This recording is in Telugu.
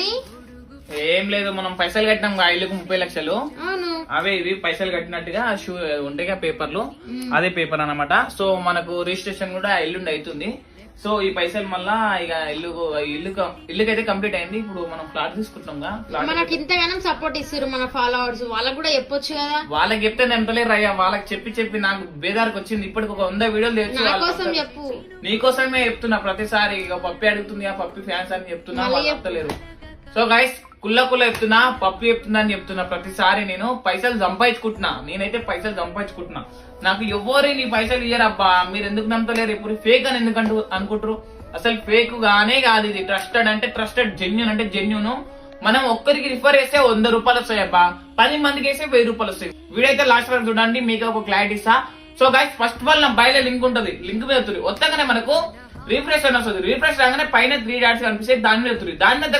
మనీ ఏం లేదు, మనం పైసలు కట్టినాం ఇల్లుకు 30 లక్షలు. అవే ఇవి పైసలు కట్టినట్టుగా ఉంటాయిగా పేపర్లు, అదే పేపర్ అన్నమాట. సో మనకు రిజిస్ట్రేషన్ కూడా ఎల్లుండి అవుతుంది. సో ఈ పైసలు మళ్ళా ఇక ఇల్లుకైతే కంప్లీట్ అయింది. ఇప్పుడు మనం ఫ్లాట్ తీసుకుంటాం. మనకి ఇంతగానం సపోర్ట్ ఇస్తారు మన ఫాలోవర్స్, వాళ్ళకి కూడా చెప్పొచ్చు కదా. వాళ్ళకి చెప్తే నెంపలేరు అయ్యా, వాళ్ళకి చెప్పి నాకు బేదారికి వచ్చింది. ఇప్పటికి ఒక 100 వీడియోలు తెచ్చు చెప్పు. నీకోసమే చెప్తున్నా ప్రతిసారి. ఇక పప్పి అడుగుతుంది, ఆ పప్పి ఫ్యాన్స్ అని చెప్తున్నా, వాళ్ళు చెప్తలేరు. సో గైస్ కుల్ల చెప్తున్నా, పప్పు చెప్తున్నా అని చెప్తున్నా ప్రతిసారి. నేను పైసలు సంపాదించుకుంటున్నా, నేనైతే పైసలు సంపాదించుకుంటున్నా. నాకు ఎవరు నీ పైసలు ఇయ్యరబ్బా, మీరు ఎందుకు నమ్మతలేరు? ఇప్పుడు ఫేక్ అని ఎందుకంటూ అనుకుంటారు? అసలు ఫేక్ గానే కాదు ఇది. ట్రస్టెడ్ అంటే ట్రస్టెడ్, జెన్యూన్ అంటే జెన్యూన్. మనం ఒక్కరికి రిఫర్ చేస్తే 100 రూపాయలు వస్తాయి అబ్బా, 10 మందికి వేస్తే 1000 రూపాయలు వస్తాయి. వీడైతే లాస్ట్ వరకు చూడండి, మీకు ఒక క్లారిటీ ఇస్తా. So guys first of all నా బయట లింక్ ఉంటది, లింక్ మీద వస్తుంది. వస్తాగానే మనకు రిఫ్రెష్ అని వస్తుంది. రిఫ్రెష్ రాగానే పైన 3 డాట్స్ కనిపిస్తాయి, దాని మీద వస్తుంది. దాని మీద